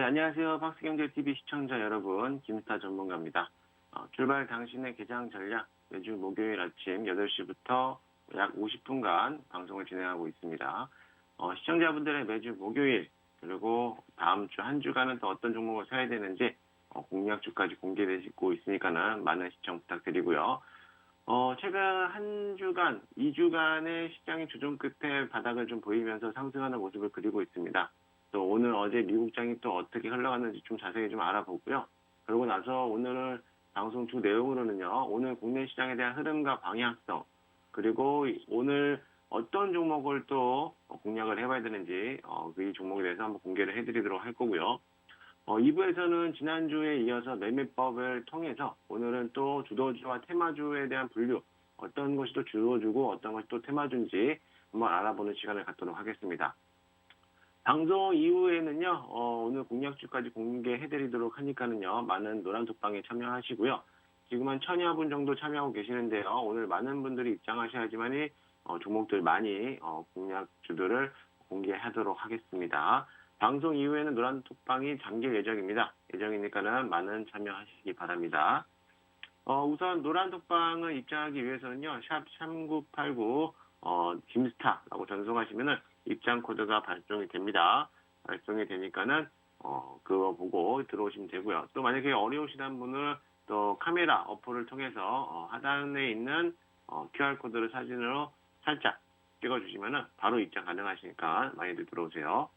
안녕하세요. 박스경제TV 시청자 여러분, 김스타 전문가입니다. 출발 당신의 개장 전략, 매주 목요일 아침 8시부터 약 50분간 방송을 진행하고 있습니다. 시청자분들의 매주 목요일, 그리고 다음 주 한 주간은 또 어떤 종목을 사야 되는지 공략주까지 공개되고 있으니까는 많은 시청 부탁드리고요. 최근 한 주간, 2주간의 시장이 조정 끝에 바닥을 좀 보이면서 상승하는 모습을 그리고 있습니다. 또 오늘 어제 미국장이 또 어떻게 흘러갔는지 좀 자세히 좀 알아보고요. 그러고 나서 오늘 방송 주 내용으로는요, 오늘 국내 시장에 대한 흐름과 방향성, 그리고 오늘 어떤 종목을 또 공략을 해봐야 되는지 그 종목에 대해서 한번 공개를 해드리도록 할 거고요. 2부에서는 지난주에 이어서 매매법을 통해서 오늘은 또 주도주와 테마주에 대한 분류, 어떤 것이 또 주도주고 어떤 것이 또 테마주인지 한번 알아보는 시간을 갖도록 하겠습니다. 방송 이후에는요, 오늘 공략주까지 공개해드리도록 하니까는요, 많은 노란톡방에 참여하시고요. 지금 한 1000여 분 정도 참여하고 계시는데요. 오늘 많은 분들이 입장하셔야지만이 종목들 많이 공략주들을 공개하도록 하겠습니다. 방송 이후에는 노란톡방이 잠길 예정이니까는 많은 참여하시기 바랍니다. 우선 노란톡방을 입장하기 위해서는요, 샵 3989, 김스타라고 전송하시면은 입장 코드가 발송이 됩니다. 발송이 되니까는, 그거 보고 들어오시면 되고요. 또 만약에 어려우시다는 분은 또 카메라 어플을 통해서, 하단에 있는, QR코드를 사진으로 살짝 찍어주시면은 바로 입장 가능하시니까 많이들 들어오세요.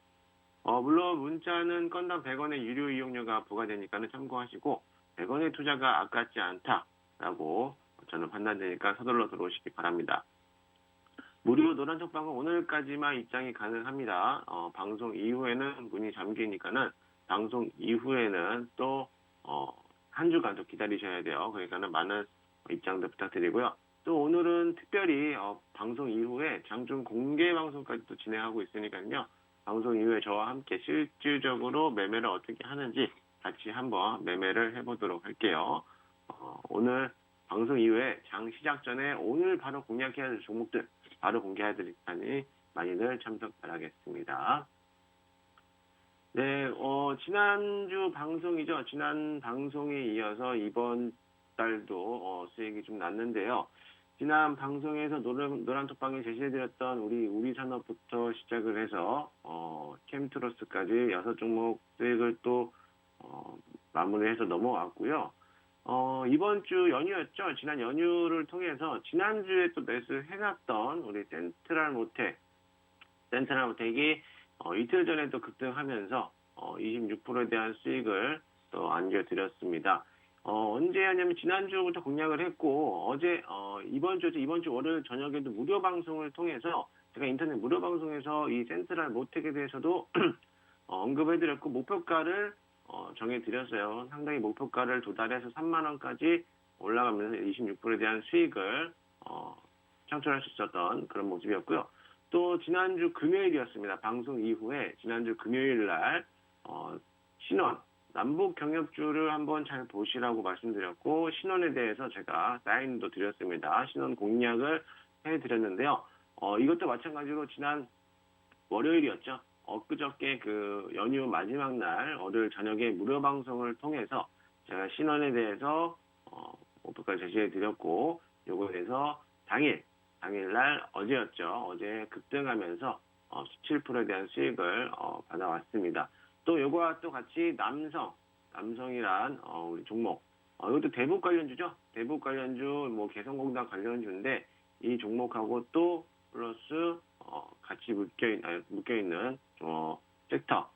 물론 문자는 건당 100원의 유료 이용료가 부과되니까는 참고하시고 100원의 투자가 아깝지 않다라고 저는 판단되니까 서둘러 들어오시기 바랍니다. 무료 노란톡방은 오늘까지만 입장이 가능합니다. 방송 이후에는 문이 잠기니까는 방송 이후에는 또 한 주간 더 기다리셔야 돼요. 그러니까는 많은 입장도 부탁드리고요. 또 오늘은 특별히 방송 이후에 장중 공개 방송까지 또 진행하고 있으니까요. 방송 이후에 저와 함께 실질적으로 매매를 어떻게 하는지 같이 한번 매매를 해보도록 할게요. 오늘 방송 이후에 장 시작 전에 오늘 바로 공략해야 될 종목들 바로 공개해드릴 테니 많이들 참석 바라겠습니다. 네, 지난주 방송이죠. 지난 방송에 이어서 이번 달도 수익이 좀 났는데요. 지난 방송에서 노란톡방에 제시해드렸던 우리 산업부터 시작을 해서 캠트로스까지 6종목 수익을 또 마무리해서 넘어왔고요. 이번 주 연휴였죠. 지난 연휴를 통해서 지난주에 또 매수해놨던 우리 센트럴모텍이 이틀 전에 또 급등하면서 26%에 대한 수익을 또 안겨드렸습니다. 언제 하냐면 지난주부터 공략을 했고 이번 주 월요일 저녁에도 무료 방송을 통해서 제가 인터넷 무료 방송에서 이 센트럴모텍에 대해서도 언급해드렸고 목표가를 정해드렸어요. 상당히 목표가를 도달해서 3만원까지 올라가면서 26%에 대한 수익을 창출할 수 있었던 그런 모습이었고요. 또 지난주 금요일이었습니다. 방송 이후에 지난주 금요일날 신원 남북 경협주를 한번 잘 보시라고 말씀드렸고 신원에 대해서 제가 사인도 드렸습니다. 신원 공략을 해드렸는데요. 이것도 마찬가지로 지난 월요일이었죠. 엊그저께 그 연휴 마지막 날 월요일 저녁에 무료 방송을 통해서 제가 신원에 대해서 목표까지 제시해드렸고 요거에 대해서 당일날 어제였죠. 어제 급등하면서 17%에 대한 수익을 받아왔습니다. 또 요거와 또 같이 남성이란 우리 종목 이것도 대북 관련주죠. 대북 관련주 개성공단 관련주인데 이 종목하고 또 플러스 같이 묶여있는 섹터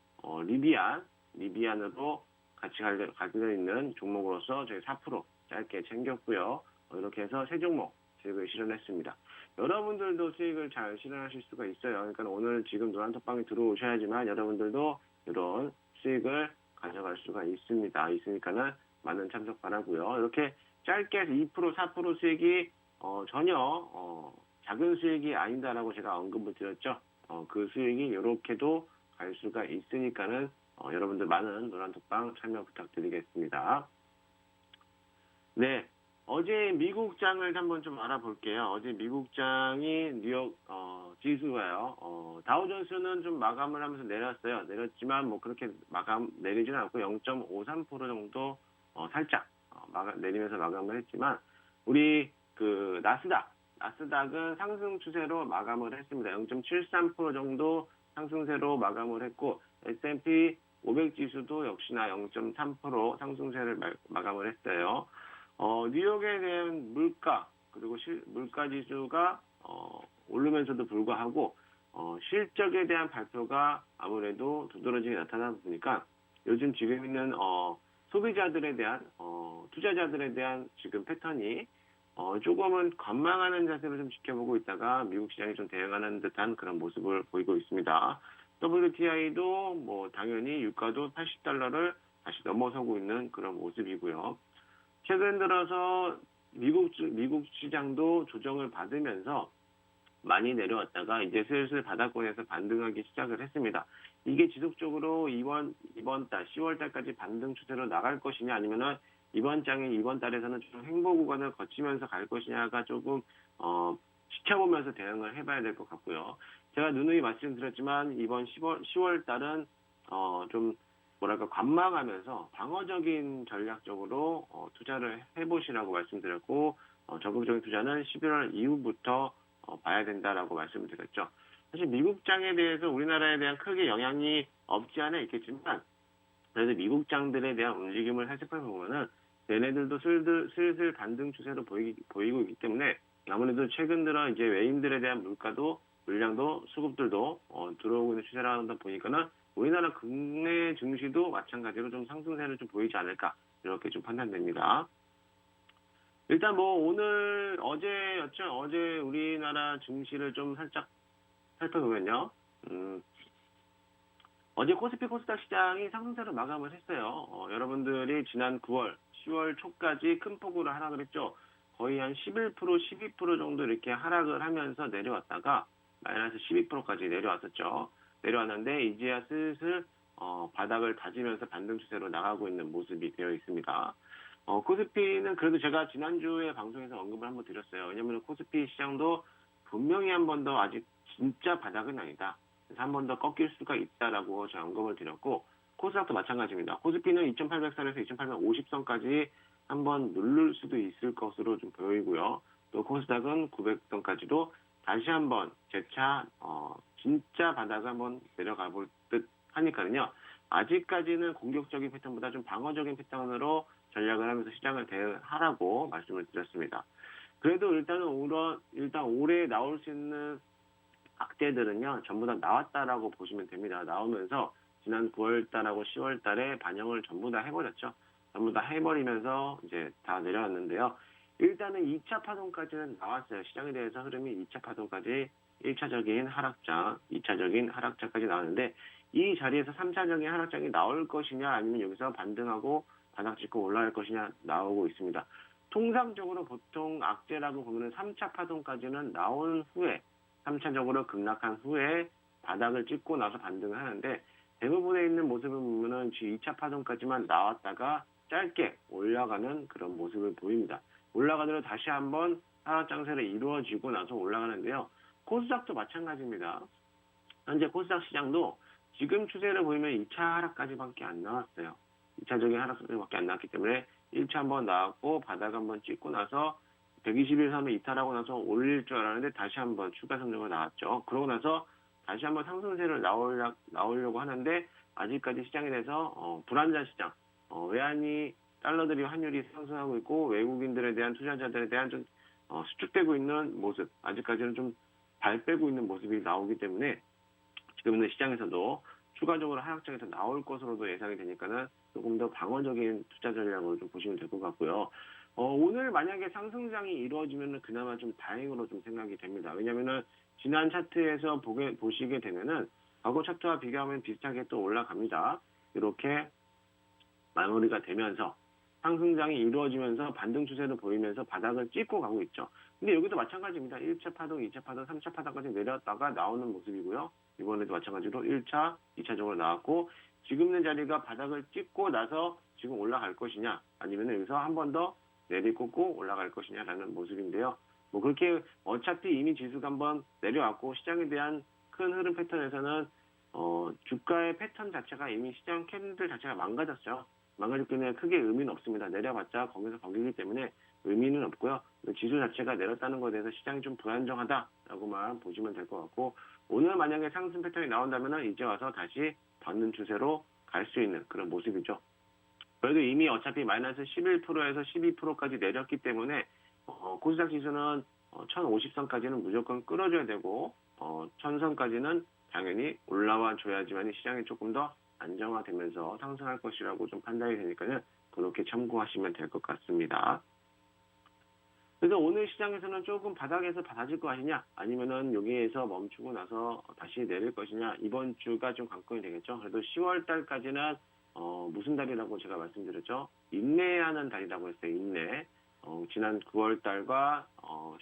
리비안으로 같이 가지고 있는 종목으로서 저희 4% 짧게 챙겼고요. 이렇게 해서 세 종목 수익을 실현했습니다. 여러분들도 수익을 잘 실현하실 수가 있어요. 그러니까 오늘 지금 노란톡방에 들어오셔야지만 여러분들도 이런 수익을 가져갈 수가 있으니까는 많은 참석 바라고요. 이렇게 짧게 해서 2%, 4% 수익이 전혀 작은 수익이 아니다라고 제가 언급을 드렸죠. 그 수익이 이렇게도 갈 수가 있으니까는 여러분들 많은 노란톡방 참여 부탁드리겠습니다. 네, 어제 미국장을 한번 좀 알아볼게요. 어제 미국장이 뉴욕 지수가요. 다우존스는 좀 마감을 하면서 내렸어요. 내렸지만 뭐 그렇게 마감 내리지는 않고 0.53% 정도 살짝 내리면서 마감을 했지만 우리 그 나스닥은 상승 추세로 마감을 했습니다. 0.73% 정도 상승세로 마감을 했고 S&P 500 지수도 역시나 0.3% 상승세를 마감을 했어요. 뉴욕에 대한 물가, 그리고 물가 지수가, 오르면서도 불구하고, 실적에 대한 발표가 아무래도 두드러지게 나타나다 보니까 요즘 지금 있는, 소비자들에 대한, 투자자들에 대한 지금 패턴이, 조금은 관망하는 자세로 좀 지켜보고 있다가 미국 시장이 좀 대응하는 듯한 그런 모습을 보이고 있습니다. WTI도 뭐 당연히 유가도 80달러를 다시 넘어서고 있는 그런 모습이고요. 최근 들어서 미국 시장도 조정을 받으면서 많이 내려왔다가 이제 슬슬 바닥권에서 반등하기 시작을 했습니다. 이게 지속적으로 이번 달 10월 달까지 반등 추세로 나갈 것이냐 아니면은 이번 달에서는 좀 횡보 구간을 거치면서 갈 것이냐가 조금 지켜보면서 대응을 해봐야 될 것 같고요. 제가 누누이 말씀드렸지만 이번 10월 달은 좀 뭐랄까 관망하면서 방어적인 전략적으로 투자를 해보시라고 말씀드렸고 적극적인 투자는 11월 이후부터 봐야 된다라고 말씀을 드렸죠. 사실 미국장에 대해서 우리나라에 대한 크게 영향이 없지 않아 있겠지만 그래서 미국장들에 대한 움직임을 살펴보면은 얘네들도 슬슬 반등 추세로 보이고 있기 때문에 아무래도 최근 들어 이제 외인들에 대한 물량도 수급들도 들어오고 있는 추세라다 보니까는 우리나라 국내 증시도 마찬가지로 좀 상승세를 좀 보이지 않을까 이렇게 좀 판단됩니다. 일단 뭐 어제였죠. 어제 우리나라 증시를 좀 살짝 살펴보면요. 어제 코스피 코스닥 시장이 상승세로 마감을 했어요. 여러분들이 지난 9월, 10월 초까지 큰 폭으로 하락을 했죠. 거의 한 11%, 12% 정도 이렇게 하락을 하면서 내려왔다가 마이너스 12%까지 내려왔었죠. 내려왔는데 이제야 슬슬 바닥을 다지면서 반등 추세로 나가고 있는 모습이 되어 있습니다. 코스피는 그래도 제가 지난주에 방송에서 언급을 한번 드렸어요. 왜냐하면 코스피 시장도 분명히 한 번 더 아직 진짜 바닥은 아니다. 그래서 한 번 더 꺾일 수가 있다라고 제가 언급을 드렸고 코스닥도 마찬가지입니다. 코스피는 2800선에서 2850선까지 한번 누를 수도 있을 것으로 좀 보이고요. 또 코스닥은 900선까지도 다시 한번 재차 진짜 바닥을 한번 내려가 볼 듯 하니까요. 아직까지는 공격적인 패턴보다 좀 방어적인 패턴으로 전략을 하면서 시장을 대응하라고 말씀을 드렸습니다. 그래도 일단 올해 나올 수 있는 악재들은요, 전부 다 나왔다라고 보시면 됩니다. 나오면서 지난 9월달하고 10월달에 반영을 전부 다 해버렸죠. 전부 다 해버리면서 이제 다 내려왔는데요. 일단은 2차 파동까지는 나왔어요. 시장에 대해서 흐름이 2차 파동까지 1차적인 하락장, 2차적인 하락장까지 나왔는데 이 자리에서 3차적인 하락장이 나올 것이냐 아니면 여기서 반등하고 바닥 짚고 올라갈 것이냐 나오고 있습니다. 통상적으로 보통 악재라고 보면 3차 파동까지는 나온 후에 3차적으로 급락한 후에 바닥을 찍고 나서 반등을 하는데 대부분에 있는 모습을 보면은 2차 파동까지만 나왔다가 짧게 올라가는 그런 모습을 보입니다. 올라가더라도 다시 한번 하락장세를 이루어지고 나서 올라가는데요. 코스닥도 마찬가지입니다. 현재 코스닥 시장도 지금 추세를 보이면 2차 하락까지밖에 안 나왔어요. 2차적인 하락까지밖에 안 나왔기 때문에 1차 한번 나왔고 바닥 한번 찍고 나서 121선을 이탈하고 나서 올릴 줄 알았는데 다시 한번 추가 성적으로 나왔죠. 그러고 나서 다시 한번 상승세를 나오려고 하는데 아직까지 시장에 대해서 불안전 시장, 외환이 달러들이 환율이 상승하고 있고 외국인들에 대한 투자자들에 대한 좀 수축되고 있는 모습, 아직까지는 좀 발 빼고 있는 모습이 나오기 때문에 지금은 시장에서도 추가적으로 하락장에서 나올 것으로도 예상이 되니까는 조금 더 방어적인 투자 전략으로 좀 보시면 될 것 같고요. 오늘 만약에 상승장이 이루어지면 그나마 좀 다행으로 좀 생각이 됩니다. 왜냐면은 지난 차트에서 보시게 되면은 과거 차트와 비교하면 비슷하게 또 올라갑니다. 이렇게 마무리가 되면서 상승장이 이루어지면서 반등 추세를 보이면서 바닥을 찍고 가고 있죠. 근데 여기도 마찬가지입니다. 1차 파동, 2차 파동, 3차 파동까지 내렸다가 나오는 모습이고요. 이번에도 마찬가지로 1차, 2차적으로 나왔고 지금 있는 자리가 바닥을 찍고 나서 지금 올라갈 것이냐 아니면 여기서 한 번 더 내리꽂고 올라갈 것이냐라는 모습인데요. 뭐 그렇게 어차피 이미 지수가 한번 내려왔고 시장에 대한 큰 흐름 패턴에서는 주가의 패턴 자체가 이미 시장 캔들 자체가 망가졌죠. 망가졌기 때문에 크게 의미는 없습니다. 내려봤자 거기서 거기기 때문에 의미는 없고요. 지수 자체가 내렸다는 것에 대해서 시장이 좀 불안정하다라고만 보시면 될 것 같고, 오늘 만약에 상승 패턴이 나온다면 이제 와서 다시 받는 추세로 갈 수 있는 그런 모습이죠. 그래도 이미 어차피 마이너스 11%에서 12%까지 내렸기 때문에 코스닥 지수는 1050선까지는 무조건 끌어줘야 되고 1000선까지는 당연히 올라와 줘야지만 시장이 조금 더 안정화되면서 상승할 것이라고 좀 판단이 되니까요. 그렇게 참고하시면 될 것 같습니다. 그래서 오늘 시장에서는 조금 바닥에서 받아질 거 아니냐, 아니면은 여기에서 멈추고 나서 다시 내릴 것이냐, 이번 주가 좀 관건이 되겠죠. 그래도 10월 달까지는 무슨 달이라고 제가 말씀드렸죠? 인내하는 달이라고 했어요. 인내. 지난 9월 달과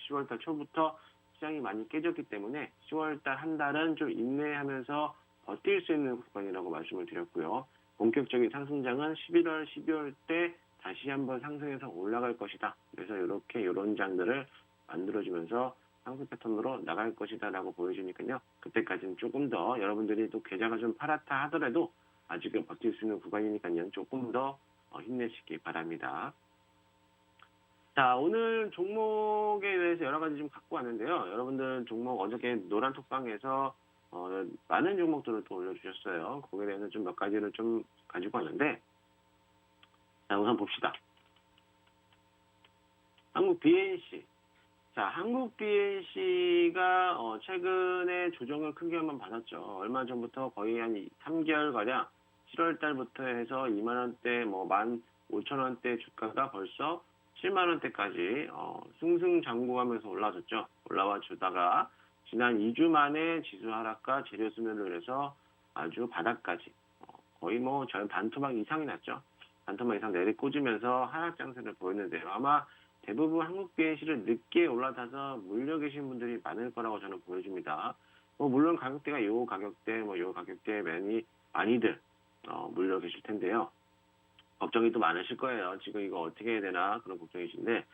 10월 달 초부터 시장이 많이 깨졌기 때문에 10월 달 한 달은 좀 인내하면서 버틸 수 있는 구간이라고 말씀을 드렸고요. 본격적인 상승장은 11월, 12월 때 다시 한번 상승해서 올라갈 것이다. 그래서 이런 장들을 만들어주면서 상승 패턴으로 나갈 것이다라고 보여주니까요. 그때까지는 조금 더 여러분들이 또 계좌가 좀 파랗다 하더라도 아직은 버틸 수 있는 구간이니까요. 조금 더 힘내시기 바랍니다. 자, 오늘 종목에 대해서 여러 가지 좀 갖고 왔는데요. 여러분들 종목 어저께 노란 톡방에서 많은 종목들을 또 올려주셨어요. 거기에 대해서 좀 몇 가지를 좀 가지고 왔는데, 자, 우선 봅시다. 한국 BNC. 자, 한국 BNC가 최근에 조정을 크게 한번 받았죠. 얼마 전부터 거의 한 3개월가량 7월 달부터 해서 2만원대, 15,000원대 주가가 벌써 7만원대까지 승승장구하면서 올라왔었죠. 올라와 주다가 지난 2주 만에 지수 하락과 재료 수면을 해서 아주 바닥까지 거의 반토막 이상이 났죠. 반토막 이상 내리꽂으면서 하락 장세를 보였는데요. 아마 대부분 한국 BNC를 늦게 올라타서 물려 계신 분들이 많을 거라고 저는 보여집니다. 물론 가격대가 요 가격대, 요 가격대에 많이들 물려 계실 텐데요. 걱정이 또 많으실 거예요. 지금 이거 어떻게 해야 되나 그런 걱정이신데,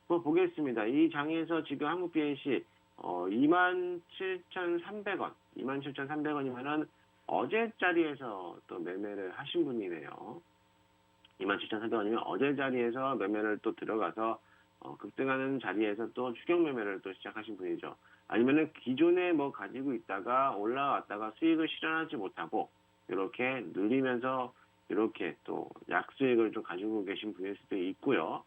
보겠습니다. 이 장에서 지금 한국 BNC 27,300원, 27,300원이면은 어제 자리에서 또 매매를 하신 분이네요. 27,300원이면 어제 자리에서 매매를 또 들어가서 급등하는 자리에서 또 추격 매매를 또 시작하신 분이죠. 아니면은 기존에 가지고 있다가 올라왔다가 수익을 실현하지 못하고 이렇게 누리면서 이렇게 또 약수익을 좀 가지고 계신 분일 수도 있고요.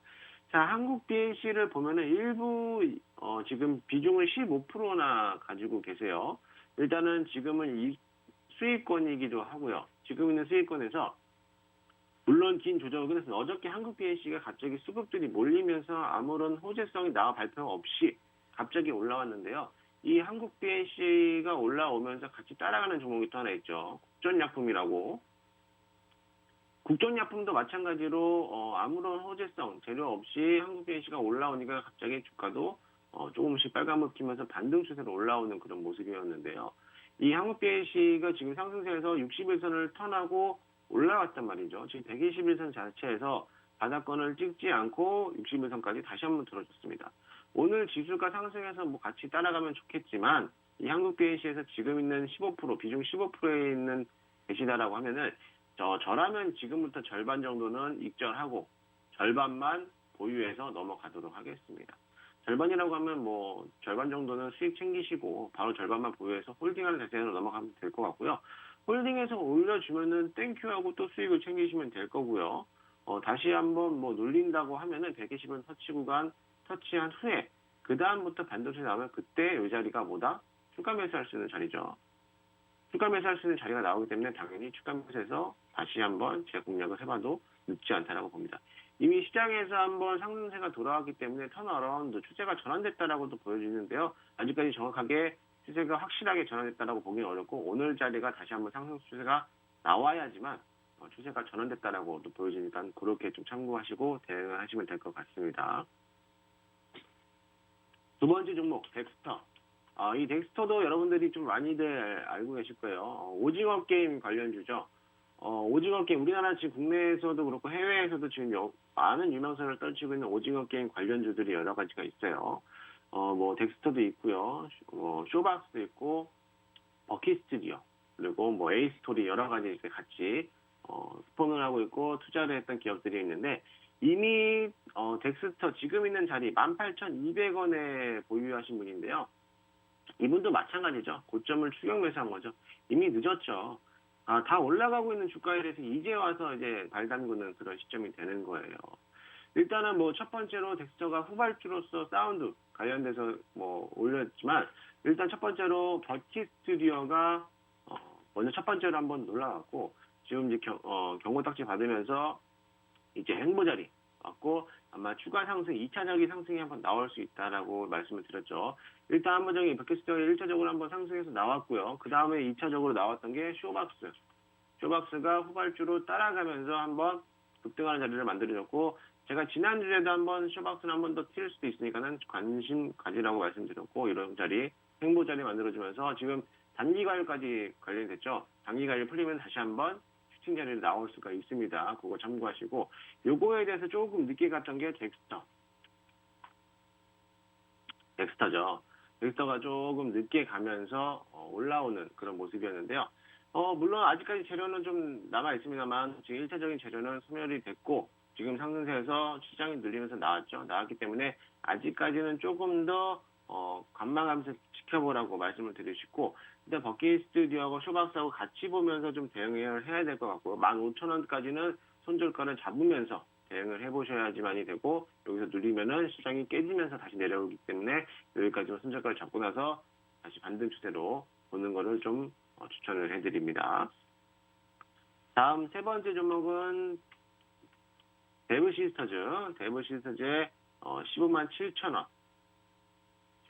자, 한국 BNC를 보면은 일부 지금 비중을 15%나 가지고 계세요. 일단은 지금은 이 수익권이기도 하고요. 지금 있는 수익권에서 물론 긴 조정을 끝냈습니다. 어저께 한국 BNC가 갑자기 수급들이 몰리면서 아무런 호재성이 나와 발표 없이 갑자기 올라왔는데요. 이 한국 BNC가 올라오면서 같이 따라가는 종목이 또 하나 있죠. 국전약품이라고. 국전약품도 마찬가지로 아무런 호재성, 재료 없이 한국 BNC가 올라오니까 갑자기 주가도 조금씩 빨간불 피면서 반등 추세로 올라오는 그런 모습이었는데요. 이 한국 BNC가 지금 상승세에서 60일선을 턴하고 올라왔단 말이죠. 지금 121선 자체에서 바닥권을 찍지 않고 61선까지 다시 한번 들어줬습니다. 오늘 지수가 상승해서 같이 따라가면 좋겠지만 이 한국 BNC에서 지금 있는 15%, 비중 15%에 있는 계시다라고 하면은 저라면 지금부터 절반 정도는 익절하고 절반만 보유해서 넘어가도록 하겠습니다. 절반이라고 하면 절반 정도는 수익 챙기시고 바로 절반만 보유해서 홀딩하는 자세로 넘어가면 될 것 같고요. 홀딩해서 올려주면은 땡큐하고 또 수익을 챙기시면 될 거고요. 다시 한번 눌린다고 하면은 120원 터치 구간 터치한 후에 그 다음부터 반도체 나오면 그때 이 자리가 추가 매수할 수 있는 자리죠. 추가 매수할 수 있는 자리가 나오기 때문에 당연히 추가 매수해서 다시 한번 재공략을 해봐도 늦지 않다라고 봅니다. 이미 시장에서 한번 상승세가 돌아왔기 때문에 턴어라운드 추세가 전환됐다라고도 보여지는데요. 아직까지 정확하게 추세가 확실하게 전환됐다라고 보기는 어렵고 오늘 자리가 다시 한번 상승 추세가 나와야지만 추세가 전환됐다라고도 보여지니까 그렇게 좀 참고하시고 대응을 하시면 될 것 같습니다. 두 번째 종목 덱스터. 이 덱스터도 여러분들이 좀 많이들 알고 계실 거예요. 오징어 게임 관련주죠. 오징어 게임, 우리나라 지금 국내에서도 그렇고 해외에서도 지금 많은 유명세를 떨치고 있는 오징어 게임 관련주들이 여러 가지가 있어요. 뭐 덱스터도 있고요, 쇼박스도 있고, 버킷 스튜디오, 그리고 뭐 에이스토리 여러 가지 이렇게 같이 스폰을 하고 있고 투자를 했던 기업들이 있는데 이미 덱스터 지금 있는 자리 18,200원에 보유하신 분인데요. 이분도 마찬가지죠. 고점을 추격 매수한 거죠. 이미 늦었죠. 다 올라가고 있는 주가에 대해서 이제 와서 이제 발 담그는 그런 시점이 되는 거예요. 일단은 뭐 첫 번째로 덱스터가 후발주로서 사운드 관련돼서 뭐 올렸지만 일단 첫 번째로 버킷 스튜디오가 먼저 첫 번째로 한번 올라갔고 지금 이제 경고 딱지 받으면서 이제 행보 자리 왔고 아마 추가 상승 2차적인 상승이 한번 나올 수 있다라고 말씀을 드렸죠. 일단 한번 저기 버킷 스튜디오가 1차적으로 한번 상승해서 나왔고요. 그 다음에 2차적으로 나왔던 게 쇼박스. 쇼박스가 후발주로 따라가면서 한번 급등하는 자리를 만들어줬고 제가 지난주에도 한번 쇼박스는 한번 더 튈 수도 있으니까는 관심 가지라고 말씀드렸고 이런 자리 행보 자리 만들어주면서 지금 단기 과열까지 관련이 됐죠. 단기 과열 풀리면 다시 한번 슈팅 자리로 나올 수가 있습니다. 그거 참고하시고 요거에 대해서 조금 늦게 갔던 게 덱스터죠. 덱스터가 조금 늦게 가면서 올라오는 그런 모습이었는데요. 물론 아직까지 재료는 좀 남아 있습니다만 지금 1차적인 재료는 소멸이 됐고 지금 상승세에서 시장이 눌리면서 나왔기 때문에 아직까지는 조금 더 관망하면서 지켜보라고 말씀을 드리고 일단 버킷 스튜디오하고 쇼박스하고 같이 보면서 좀 대응을 해야 될 것 같고요. 15,000원까지는 손절가를 잡으면서 대응을 해보셔야지만이 되고 여기서 누리면은 시장이 깨지면서 다시 내려오기 때문에 여기까지 손절가를 잡고 나서 다시 반등 추세로 보는 거를 좀 추천을 해드립니다. 다음 세 번째 종목은 데브시스터즈. 데브시스터즈의 15만 7천원.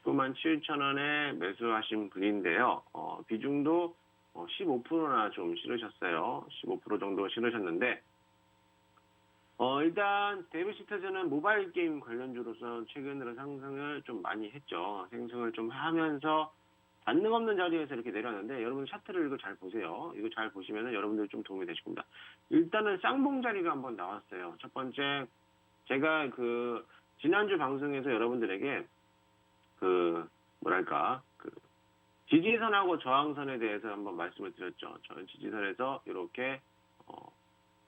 15만 7천원에 매수하신 분인데요. 비중도 15%나 좀 실으셨어요. 15% 정도 실으셨는데 일단 데브시스터즈는 모바일 게임 관련주로서 최근 들어 상승을 좀 많이 했죠. 상승을 좀 하면서 반등 없는 자리에서 이렇게 내렸는데 여러분 차트를 이거 잘 보세요. 이거 잘 보시면 여러분들 좀 도움이 되실 겁니다. 일단은 쌍봉 자리가 한번 나왔어요. 첫 번째 제가 지난주 방송에서 여러분들에게 지지선하고 저항선에 대해서 한번 말씀을 드렸죠. 저는 지지선에서 이렇게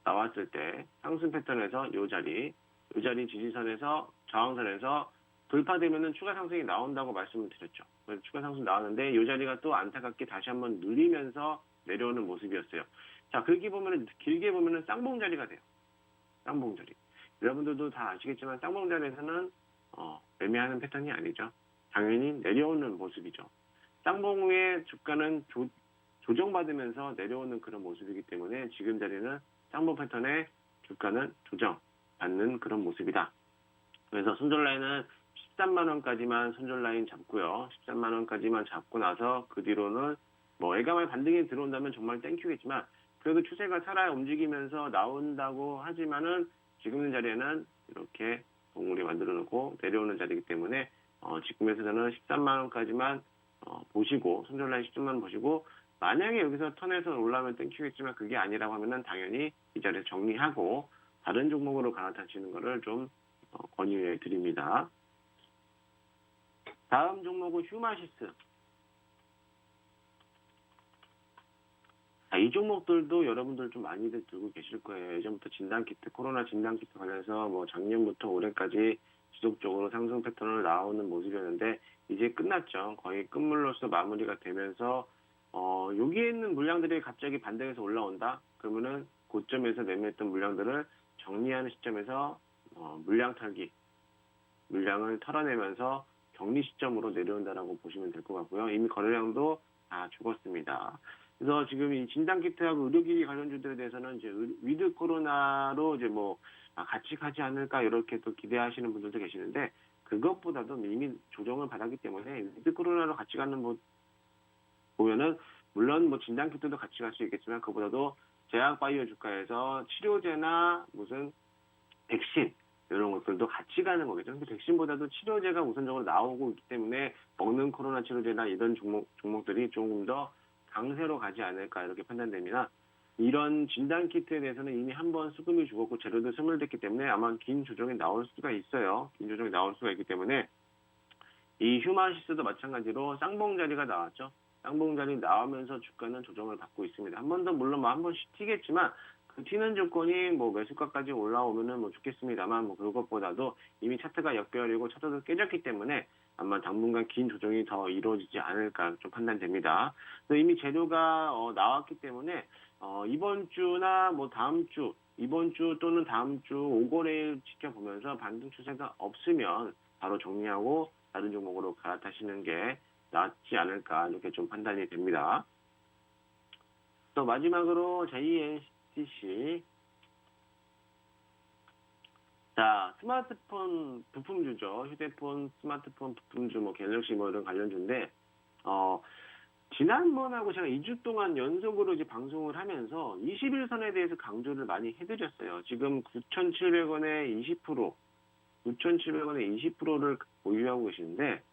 나왔을 때 상승 패턴에서 이 자리 지지선에서 저항선에서 돌파되면은 추가 상승이 나온다고 말씀을 드렸죠. 추가 상승 나왔는데 이 자리가 또 안타깝게 다시 한번 누리면서 내려오는 모습이었어요. 자, 길게 보면은 쌍봉 자리가 돼요. 쌍봉 자리. 여러분들도 다 아시겠지만 쌍봉 자리에서는 매매하는 패턴이 아니죠. 당연히 내려오는 모습이죠. 쌍봉의 주가는 조정받으면서 내려오는 그런 모습이기 때문에 지금 자리는 쌍봉 패턴의 주가는 조정받는 그런 모습이다. 그래서 손절 라인은 13만 원까지만 손절 라인 잡고요. 13만 원까지만 잡고 나서 그 뒤로는 뭐 애감의 반등이 들어온다면 정말 땡큐겠지만 그래도 추세가 살아 움직이면서 나온다고 하지만은 지금 있는 자리에는 이렇게 봉우리 만들어 놓고 내려오는 자리이기 때문에 지금에서 저는 13만 원까지만 보시고 손절 라인 13만 원 보시고 만약에 여기서 턴에서 올라오면 땡큐겠지만 그게 아니라고 하면은 당연히 이 자리에서 정리하고 다른 종목으로 갈아타시는 거를 좀 권유해 드립니다. 다음 종목은 휴마시스. 이 종목들도 여러분들 좀 많이들 들고 계실 거예요. 예전부터 코로나 진단키트 관련해서 뭐 작년부터 올해까지 지속적으로 상승 패턴을 나오는 모습이었는데 이제 끝났죠. 거의 끝물로서 마무리가 되면서 여기에 있는 물량들이 갑자기 반등해서 올라온다. 그러면은 고점에서 매매했던 물량들을 정리하는 시점에서 물량 털기, 물량을 털어내면서 격리 시점으로 내려온다라고 보시면 될 것 같고요. 이미 거래량도 다 죽었습니다. 그래서 지금 이 진단키트하고 의료기기 관련주들에 대해서는 이제 위드 코로나로 이제 같이 가지 않을까 이렇게 또 기대하시는 분들도 계시는데 그것보다도 이미 조정을 받았기 때문에 위드 코로나로 같이 가는 보면은 물론 진단키트도 같이 갈 수 있겠지만 그보다도 제약바이오 주가에서 치료제나 무슨 백신 이런 것들도 같이 가는 거겠죠. 근데 백신보다도 치료제가 우선적으로 나오고 있기 때문에 먹는 코로나 치료제나 이런 종목들이 조금 더 강세로 가지 않을까 이렇게 판단됩니다. 이런 진단 키트에 대해서는 이미 한번 수급이 죽었고 재료도 소멸됐기 때문에 아마 긴 조정이 나올 수가 있어요. 긴 조정이 나올 수가 있기 때문에 이 휴마시스도 마찬가지로 쌍봉 자리가 나왔죠. 쌍봉 자리 나오면서 주가는 조정을 받고 있습니다. 한 번 더 물론 한 번씩 튀겠지만 그 튀는 조건이 뭐 매수가까지 올라오면은 뭐 좋겠습니다만 뭐 그것보다도 이미 차트가 역배열이고 차트도 깨졌기 때문에 아마 당분간 긴 조정이 더 이루어지지 않을까 좀 판단됩니다. 이미 재료가 나왔기 때문에 이번 주나 뭐 다음 주, 이번 주 또는 다음 주 5거래일 지켜보면서 반등 추세가 없으면 바로 정리하고 다른 종목으로 갈아타시는 게 낫지 않을까 이렇게 좀 판단이 됩니다. 또 마지막으로 JNCC. 자, 스마트폰 부품주죠. 휴대폰, 스마트폰 부품주, 뭐 갤럭시 뭐 이런 관련주인데 지난번하고 제가 2주 동안 연속으로 이제 방송을 하면서 21선에 대해서 강조를 많이 해드렸어요. 지금 9,700원에 20%, 9,700원에 20%를 보유하고 계시는데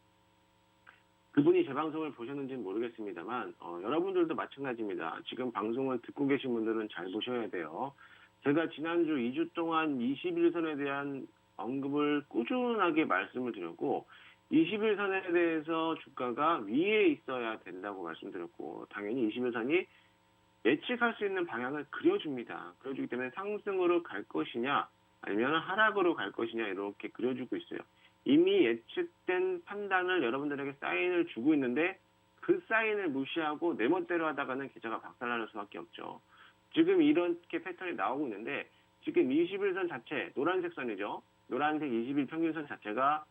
그분이 제 방송을 보셨는지는 모르겠습니다만 여러분들도 마찬가지입니다. 지금 방송을 듣고 계신 분들은 잘 보셔야 돼요. 제가 지난주 2주 동안 21선에 대한 언급을 꾸준하게 말씀을 드렸고 21선에 대해서 주가가 위에 있어야 된다고 말씀드렸고 당연히 21선이 예측할 수 있는 방향을 그려줍니다. 그려주기 때문에 상승으로 갈 것이냐 아니면 하락으로 갈 것이냐 이렇게 그려주고 있어요. 이미 예측된 판단을 여러분들에게 사인을 주고 있는데 그 사인을 무시하고 내 멋대로 하다가는 계좌가 박살나는 수밖에 없죠. 지금 이렇게 패턴이 나오고 있는데 지금 21선 자체 노란색 선이죠. 노란색 20일 평균선 자체가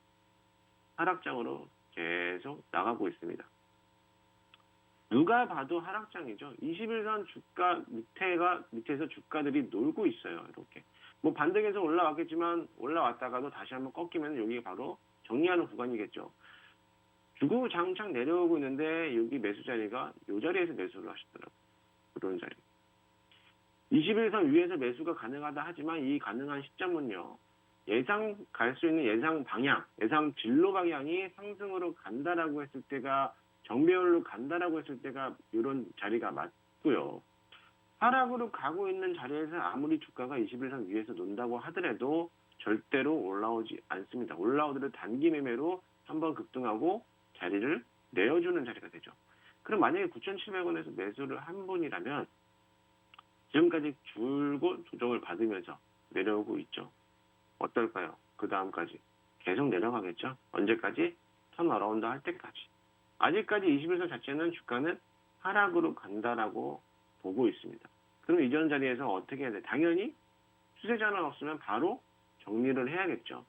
하락장으로 계속 나가고 있습니다. 누가 봐도 하락장이죠. 21선 주가 밑에서 주가들이 놀고 있어요. 이렇게. 뭐 반등해서 올라왔겠지만 올라왔다가도 다시 한번 꺾이면 여기가 바로 정리하는 구간이겠죠. 주구장창 내려오고 있는데 여기 매수 자리가 이 자리에서 매수를 하시더라고요. 그런 자리. 21선 위에서 매수가 가능하다 하지만 이 가능한 시점은요. 예상 갈 수 있는 예상 방향, 예상 진로 방향이 상승으로 간다라고 했을 때가 정배열로 간다라고 했을 때가 이런 자리가 맞고요. 하락으로 가고 있는 자리에서 아무리 주가가 21선 위에서 논다고 하더라도 절대로 올라오지 않습니다. 올라오더라도 단기 매매로 한번 급등하고 자리를 내어주는 자리가 되죠. 그럼 만약에 9,700원에서 매수를 한 분이라면 지금까지 줄곧 조정을 받으면서 내려오고 있죠. 어떨까요? 그 다음까지 계속 내려가겠죠. 언제까지? 턴어라운드 할 때까지. 아직까지 21선 자체는 주가는 하락으로 간다라고 보고 있습니다. 그럼 이전 자리에서 어떻게 해야 돼? 당연히 추세 전환 없으면 바로 정리를 해야겠죠.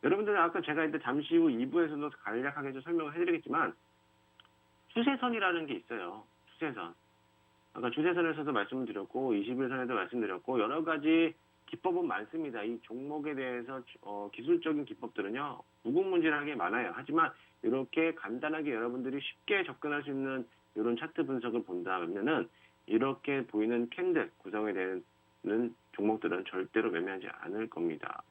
여러분들은 아까 제가 이제 잠시 후 2부에서도 간략하게 좀 설명을 해드리겠지만 추세선이라는 게 있어요. 추세선. 아까 추세선에서도 말씀을 드렸고 21선에도 말씀드렸고 여러 가지 기법은 많습니다. 이 종목에 대해서 기술적인 기법들은요. 무궁무진하게 많아요. 하지만 이렇게 간단하게 여러분들이 쉽게 접근할 수 있는 이런 차트 분석을 본다면은 이렇게 보이는 캔들 구성에 대한 종목들은 절대로 매매하지 않을 겁니다.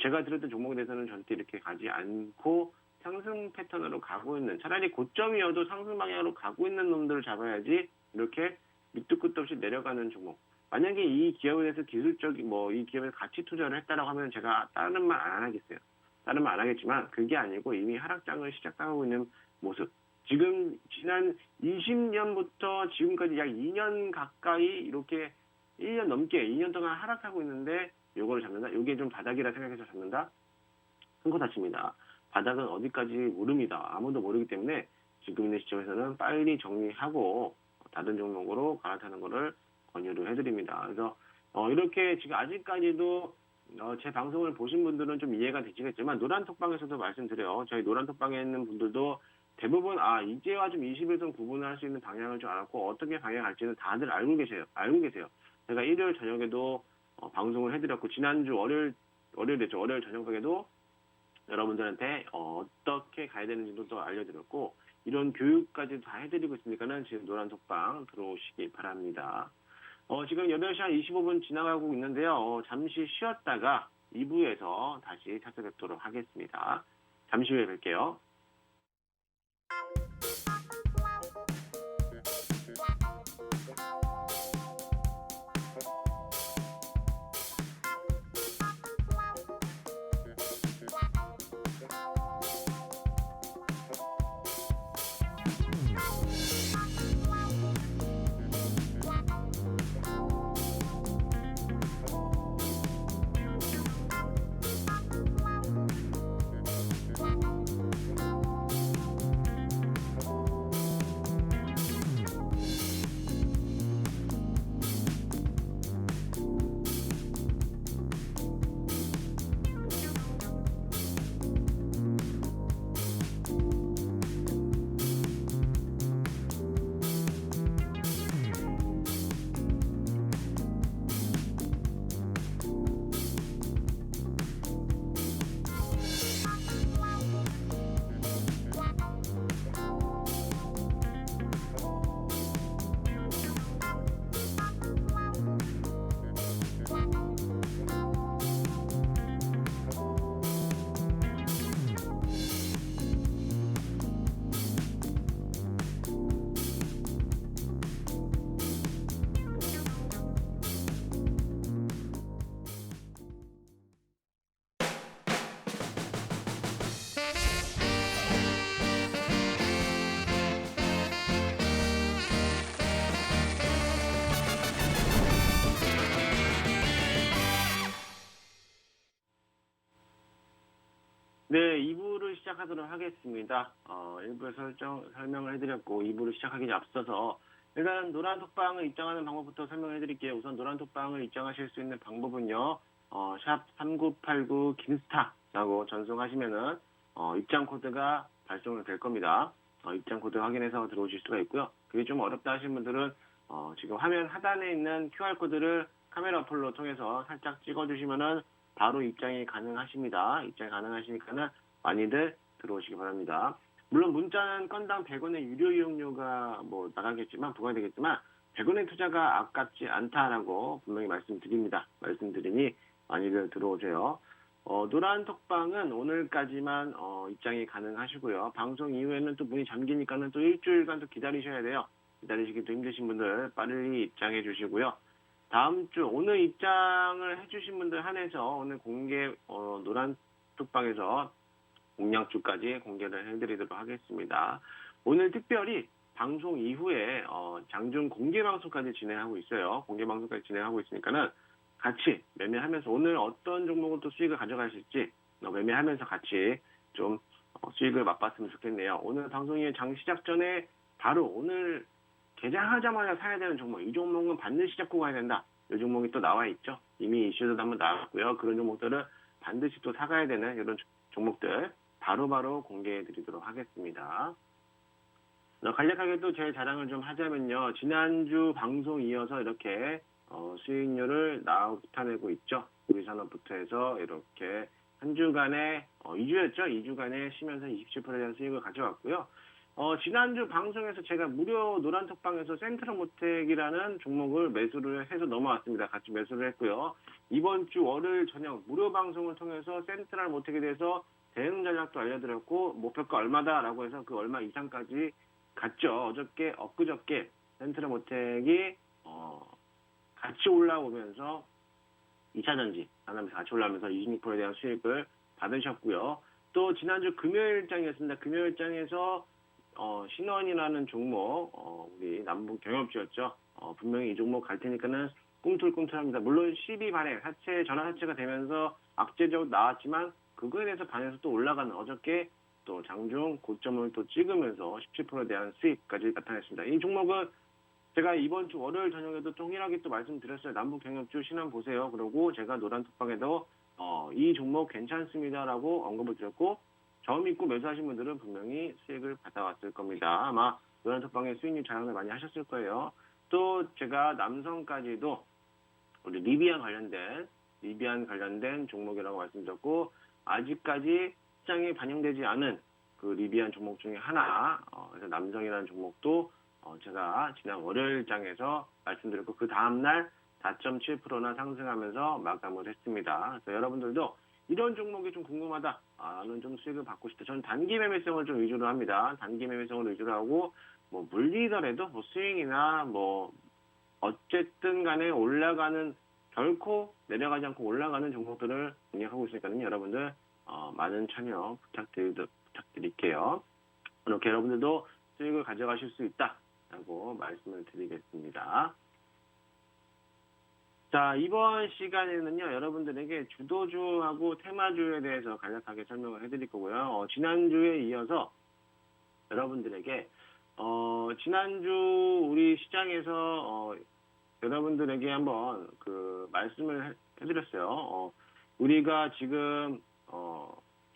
제가 드렸던 종목에 대해서는 절대 이렇게 가지 않고 상승 패턴으로 가고 있는 차라리 고점이어도 상승 방향으로 가고 있는 놈들을 잡아야지 이렇게 밑도 끝도 없이 내려가는 종목. 만약에 이 기업에 대해서 기술적인 이 기업에 가치 투자를 했다라고 하면 제가 다른 말 안 하겠어요. 다른 말 안 하겠지만 그게 아니고 이미 하락장을 시작하고 있는 모습. 지금 지난 20년부터 지금까지 약 2년 가까이 이렇게 1년 넘게 2년 동안 하락하고 있는데 요거를 잡는다. 이게 좀 바닥이라 생각해서 잡는다. 큰 거 다칩니다. 바닥은 어디까지 모릅니다. 아무도 모르기 때문에 지금 있는 시점에서는 빨리 정리하고 다른 종목으로 갈아타는 거를 권유를 해드립니다. 그래서 이렇게 지금 아직까지도 제 방송을 보신 분들은 좀 이해가 되시겠지만 노란톡방에서도 말씀드려요. 저희 노란톡방에 있는 분들도 대부분 이제와 좀 21선 구분을 할 수 있는 방향을 좀 알았고 어떻게 방향할지는 다들 알고 계세요. 제가 일요일 저녁에도 방송을 해드렸고 지난주 월요일이었죠. 월요일 저녁에도 여러분들한테 어떻게 가야 되는지도 또 알려드렸고 이런 교육까지 다 해드리고 있으니까는 지금 노란톡방 들어오시기 바랍니다. 지금 8시 한 25분 지나가고 있는데요. 잠시 쉬었다가 2부에서 다시 찾아뵙도록 하겠습니다. 잠시 후에 뵐게요. 네, 2부를 시작하도록 하겠습니다. 1부에 설명을 해드렸고 2부를 시작하기 앞서서 일단 노란톡방을 입장하는 방법부터 설명해 드릴게요. 우선 노란톡방을 입장하실 수 있는 방법은요. 샵 3989 김스타라고 전송하시면은 입장 코드가 발송이 될 겁니다. 입장 코드 확인해서 들어오실 수가 있고요. 그게 좀 어렵다 하시는 분들은 지금 화면 하단에 있는 QR코드를 카메라 어플로 통해서 살짝 찍어주시면은 바로 입장이 가능하십니다. 입장이 가능하시니까는 많이들 들어오시기 바랍니다. 물론 문자는 건당 100원의 유료 이용료가 나가겠지만 부과되겠지만 100원의 투자가 아깝지 않다라고 분명히 말씀드리니 많이들 들어오세요. 노란톡방은 오늘까지만 입장이 가능하시고요. 방송 이후에는 또 문이 잠기니까는 또 일주일간 또 기다리셔야 돼요. 기다리시기도 힘드신 분들 빨리 입장해 주시고요. 다음 주 오늘 입장을 해주신 분들 한해서 오늘 공개 노란톡방에서 공약주까지 공개를 해드리도록 하겠습니다. 오늘 특별히 방송 이후에 장중 공개 방송까지 진행하고 있어요. 공개 방송까지 진행하고 있으니까는 같이 매매하면서 오늘 어떤 종목을 또 수익을 가져가실지 매매하면서 같이 좀 수익을 맛봤으면 좋겠네요. 오늘 방송 이후에 장 시작 전에 바로 오늘 개장하자마자 사야 되는 종목, 이 종목은 반드시 잡고 가야 된다. 이 종목이 또 나와 있죠. 이미 이슈도 한번 나왔고요. 그런 종목들을 반드시 또 사가야 되는 이런 종목들 바로바로 공개해 드리도록 하겠습니다. 간략하게 또 제 자랑을 좀 하자면요. 지난주 방송 이어서 이렇게 수익률을 나타내고 있죠. 우리산업부터 해서 이렇게 한 주간에 2주였죠. 2주간에 쉬면서 27%에 대한 수익을 가져왔고요. 지난주 방송에서 제가 무료 노란톡방에서 센트럴모텍이라는 종목을 매수를 해서 넘어왔습니다. 같이 매수를 했고요. 이번 주 월요일 저녁 무료 방송을 통해서 센트럴모텍에 대해서 대응 전략도 알려드렸고 목표가 얼마다라고 해서 그 얼마 이상까지 갔죠. 엊그저께 센트럴모텍이 같이 올라오면서 2차전지 하나면서 같이 올라오면서 26%에 대한 수익을 받으셨고요. 또 지난주 금요일장이었습니다. 금요일장에서 신원이라는 종목, 우리 남북 경협주였죠. 분명히 이 종목 갈 테니까는 꿈틀꿈틀합니다. 물론 12반에 전환사채가 되면서 악재적으로 나왔지만 그거에 대해서 반해서 또 올라가는 어저께 또 장중 고점을 또 찍으면서 17%에 대한 수익까지 나타냈습니다. 이 종목은 제가 이번 주 월요일 저녁에도 동일하게 또 말씀드렸어요. 남북 경협주 신원 보세요. 그러고 제가 노란톡방에도 이 종목 괜찮습니다라고 언급을 드렸고 저음 믿고 매수하신 분들은 분명히 수익을 받아왔을 겁니다. 아마 노란톡방에 수익률 자랑을 많이 하셨을 거예요. 또 제가 남성까지도 우리 리비안 관련된 종목이라고 말씀드렸고 아직까지 시장에 반영되지 않은 그 리비안 종목 중에 하나 그래서 남성이라는 종목도 제가 지난 월요일장에서 말씀드렸고 그 다음날 4.7%나 상승하면서 마감을 했습니다. 그래서 여러분들도 이런 종목이 좀 궁금하다. 나는 좀 수익을 받고 싶다. 저는 단기 매매성을 좀 위주로 합니다. 단기 매매성을 위주로 하고 물리더라도 스윙이나 어쨌든 간에 결코 내려가지 않고 올라가는 종목들을 공략하고 있으니까요. 여러분들 많은 참여 부탁드릴게요. 이렇게 여러분들도 수익을 가져가실 수 있다라고 말씀을 드리겠습니다. 자, 이번 시간에는요, 여러분들에게 주도주하고 테마주에 대해서 간략하게 설명을 해드릴 거고요. 지난주에 이어서 여러분들에게, 지난주 우리 시장에서, 여러분들에게 한번 말씀을 해드렸어요. 우리가 지금,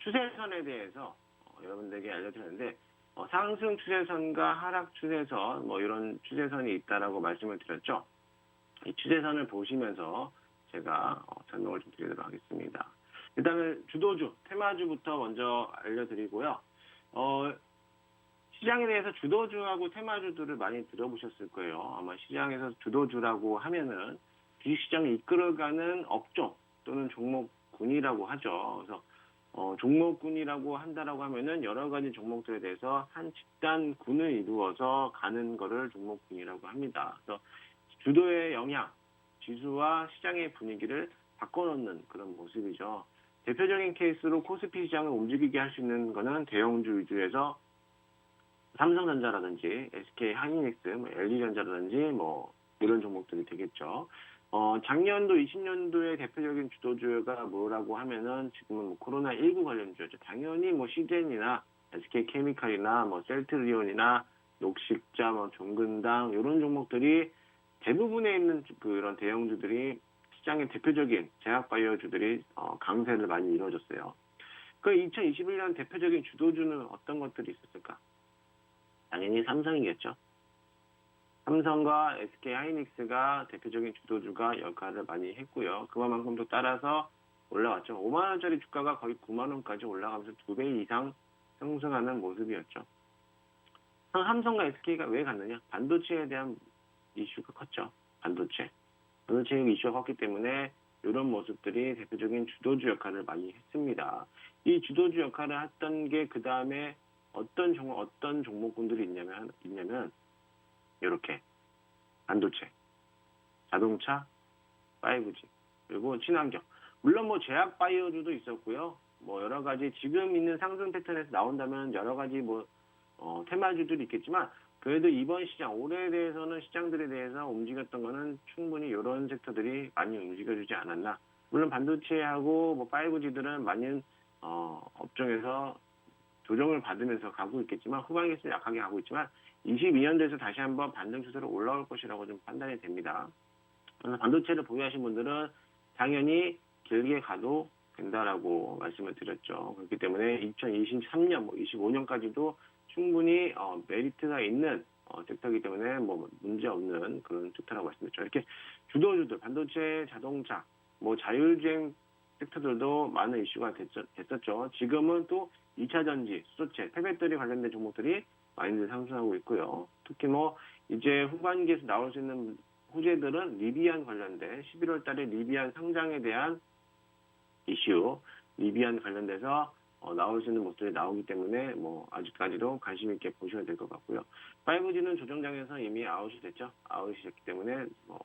추세선에 대해서 여러분들에게 알려드렸는데, 상승 추세선과 하락 추세선, 이런 추세선이 있다라고 말씀을 드렸죠. 이 추세선을 보시면서 제가 설명을 좀 드리도록 하겠습니다. 일단은 주도주, 테마주부터 먼저 알려드리고요. 시장에 대해서 주도주하고 테마주들을 많이 들어보셨을 거예요. 아마 시장에서 주도주라고 하면은 주식시장을 이끌어가는 업종 또는 종목군이라고 하죠. 그래서 종목군이라고 한다라고 하면은 여러 가지 종목들에 대해서 한 집단군을 이루어서 가는 거를 종목군이라고 합니다. 그래서 주도의 영향, 지수와 시장의 분위기를 바꿔놓는 그런 모습이죠. 대표적인 케이스로 코스피 시장을 움직이게 할 수 있는 거는 대형주 위주에서 삼성전자라든지 SK 하이닉스, LG전자라든지 이런 종목들이 되겠죠. 작년도 20년도의 대표적인 주도주가 뭐라고 하면은 지금은 뭐 코로나19 관련주였죠. 당연히 뭐 시젠이나 SK케미칼이나 뭐 셀트리온이나 녹십자, 뭐 종근당 이런 종목들이 대부분에 있는 그런 대형주들이 시장의 대표적인 제약바이오주들이 강세를 많이 이루어졌어요. 그 2021년 대표적인 주도주는 어떤 것들이 있었을까? 당연히 삼성이겠죠. 삼성과 SK하이닉스가 대표적인 주도주가 역할을 많이 했고요. 그만큼 또 따라서 올라왔죠. 5만 원짜리 주가가 거의 9만 원까지 올라가면서 2배 이상 상승하는 모습이었죠. 삼성과 SK가 왜 갔느냐? 반도체에 대한 이슈가 컸죠. 반도체 이슈가 컸기 때문에 이런 모습들이 대표적인 주도주 역할을 많이 했습니다. 이 주도주 역할을 했던 게 그 다음에 어떤 종목군들이 있냐면 이렇게 반도체, 자동차, 5G, 그리고 친환경. 물론 뭐 제약 바이오주도 있었고요. 뭐 여러 가지 지금 있는 상승 패턴에서 나온다면 여러 가지 뭐 테마주들이 있겠지만 그래도 이번 시장 올해에 대해서는 시장들에 대해서 움직였던 거는 충분히 이런 섹터들이 많이 움직여주지 않았나. 물론 반도체하고 뭐 5G들은 많은 업종에서 조정을 받으면서 가고 있겠지만 후반기에서 약하게 가고 있지만 22년도에서 다시 한번 반등 추세로 올라올 것이라고 좀 판단이 됩니다. 그래서 반도체를 보유하신 분들은 당연히 길게 가도 된다라고 말씀을 드렸죠. 그렇기 때문에 2023년, 25년까지도 충분히 메리트가 있는 섹터이기 때문에 뭐 문제 없는 그런 섹터라고 말씀드렸죠. 이렇게 주도주들, 반도체, 자동차, 뭐 자율주행 섹터들도 많은 이슈가 됐었죠. 지금은 또 2차 전지, 수소체, 폐배터리 관련된 종목들이 많이들 상승하고 있고요. 특히 뭐 이제 후반기에서 나올 수 있는 호재들은 리비안 관련된 11월 달에 리비안 상장에 대한 이슈, 리비안 관련돼서 나올 수 있는 모습들이 나오기 때문에 뭐 아직까지도 관심 있게 보셔야 될 것 같고요. 5G는 조정장에서 이미 아웃이 됐죠. 아웃이 됐기 때문에 뭐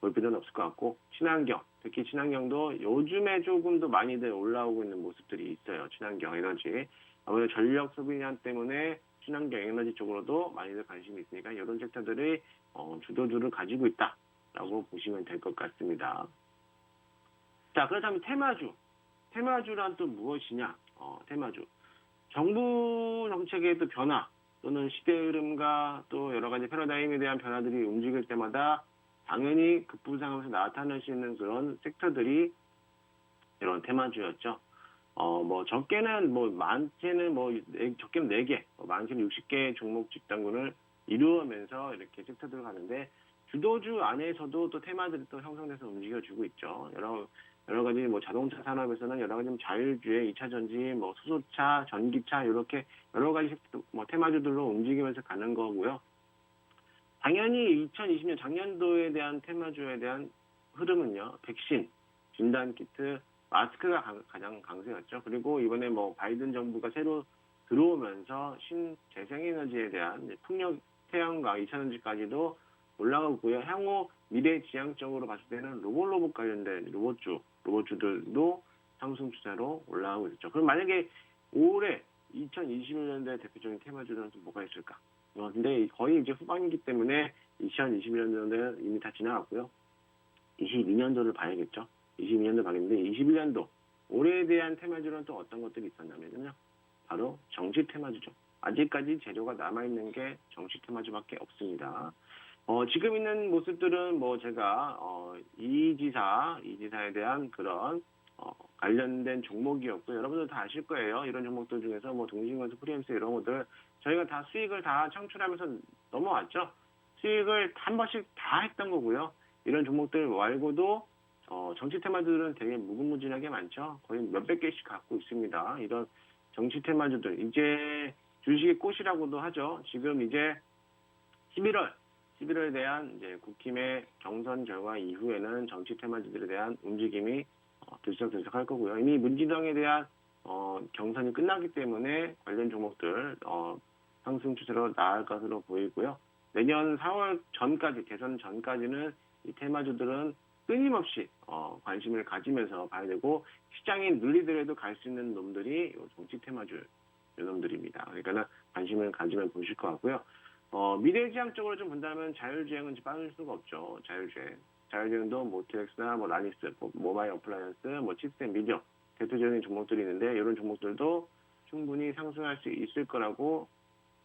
볼 필요는 없을 것 같고 친환경, 특히 친환경도 요즘에 조금 더 많이들 올라오고 있는 모습들이 있어요. 친환경 에너지. 아무래도 전력 소비량 때문에 친환경 에너지 쪽으로도 많이들 관심이 있으니까 이런 섹터들이 주도주를 가지고 있다라고 보시면 될 것 같습니다. 자, 그렇다면 테마주란 또 무엇이냐? 테마주. 정부 정책의 또 변화 또는 시대 흐름과 또 여러 가지 패러다임에 대한 변화들이 움직일 때마다 당연히 급부상하면서 나타날 수 있는 그런 섹터들이 이런 테마주였죠. 뭐 적게는 뭐 많게는 뭐 적게는 4개, 많게는 60개 종목 집단군을 이루면서 이렇게 섹터들을 가는데 주도주 안에서도 또 테마들이 또 형성돼서 움직여주고 있죠. 여러 가지 뭐 자동차 산업에서는 여러 가지 자율주행, 2차 전지, 뭐 수소차, 전기차 이렇게 여러 가지 뭐 테마주들로 움직이면서 가는 거고요. 당연히 2020년 작년도에 대한 테마주에 대한 흐름은요. 백신, 진단키트, 마스크가 가장 강세였죠. 그리고 이번에 뭐 바이든 정부가 새로 들어오면서 신재생에너지에 대한 풍력, 태양광, 2차전지까지도 올라가고 있고요. 향후 미래지향적으로 봤을 때는 로봇 관련된 로봇주들도 상승 추세로 올라가고 있죠. 그럼 만약에 올해 2021년도에 대표적인 테마주들은 뭐가 있을까? 근데 거의 이제 후반이기 때문에 2021년도는 이미 다 지나갔고요. 22년도를 봐야겠죠. 22년도 봐야겠는데 21년도 올해에 대한 테마주는 또 어떤 것들이 있었냐면요. 바로 정치 테마주죠. 아직까지 재료가 남아있는 게 정치 테마주밖에 없습니다. 지금 있는 모습들은 뭐 제가 이지사에 대한 그런 관련된 종목이었고 여러분들 다 아실 거예요. 이런 종목들 중에서 뭐 동신건설, 프리엠스 이런 것들 저희가 다 수익을 다 창출하면서 넘어왔죠. 수익을 한 번씩 다 했던 거고요. 이런 종목들 말고도 정치 테마주들은 되게 무궁무진하게 많죠. 거의 몇백 개씩 갖고 있습니다. 이런 정치 테마주들 이제 주식의 꽃이라고도 하죠. 지금 이제 11월에 대한 이제 국힘의 경선 결과 이후에는 정치 테마주들에 대한 움직임이 들썩들썩할 거고요. 이미 문진영에 대한 경선이 끝나기 때문에 관련 종목들 상승 추세로 나아갈 것으로 보이고요. 내년 4월 전까지 대선 전까지는 이 테마주들은 끊임없이 관심을 가지면서 봐야 되고 시장이 눌리더라도 갈 수 있는 놈들이 정치 테마주 이 놈들입니다. 그러니까 관심을 가지면 보실 것 같고요. 미래지향적으로 좀 본다면 자율주행은 빠질 수가 없죠. 자율주행. 자율주행도 모티엑스나 뭐 라니스, 모바일 어플라이언스, 뭐 칩셋 미디어 대표적인 종목들이 있는데 이런 종목들도 충분히 상승할 수 있을 거라고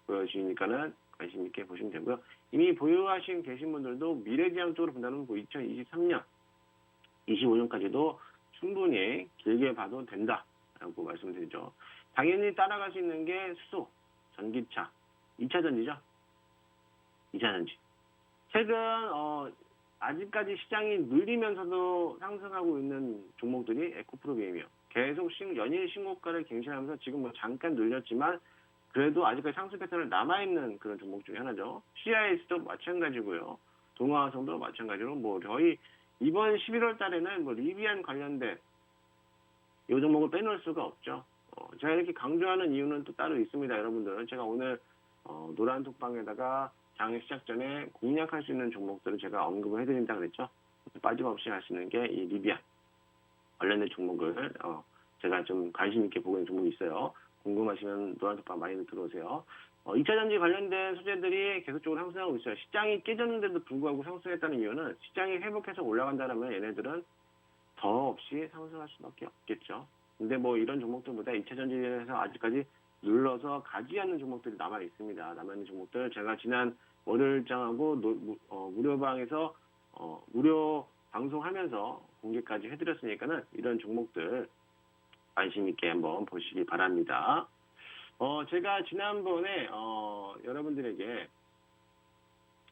보여지니까는 관심 있게 보시면 되고요. 이미 보유하신 계신 분들도 미래지향 쪽으로 본다면 2023년, 25년까지도 충분히 길게 봐도 된다라고 말씀드리죠. 당연히 따라갈 수 있는 게 수소, 전기차, 2차 전지죠. 2차 전지. 최근 아직까지 시장이 눌리면서도 상승하고 있는 종목들이 에코프로비엠이요. 계속 연일 신고가를 갱신하면서 지금 뭐 잠깐 눌렸지만 그래도 아직까지 상승 패턴을 남아있는 그런 종목 중에 하나죠. CIS도 마찬가지고요. 동아화성도 마찬가지로 뭐 저희 이번 11월 달에는 뭐 리비안 관련된 이 종목을 빼놓을 수가 없죠. 제가 이렇게 강조하는 이유는 또 따로 있습니다. 여러분들은 제가 오늘 노란 톡방에다가 장 시작 전에 공략할 수 있는 종목들을 제가 언급을 해드린다 그랬죠. 빠짐없이 할 수 있는 게 이 리비안 관련된 종목을 제가 좀 관심 있게 보고 있는 종목이 있어요. 궁금하시면 노란 톡방 많이 들어오세요. 2차 전지 관련된 소재들이 계속적으로 상승하고 있어요. 시장이 깨졌는데도 불구하고 상승했다는 이유는 시장이 회복해서 올라간다면 얘네들은 더 없이 상승할 수밖에 없겠죠. 근데 뭐 이런 종목들보다 2차 전지에서 아직까지 눌러서 가지 않는 종목들이 남아 있습니다. 남아 있는 종목들 제가 지난 월요일장하고 무료방에서 무료 방송하면서 공개까지 해드렸으니까는 이런 종목들 관심 있게 한번 보시기 바랍니다. 제가 지난번에 여러분들에게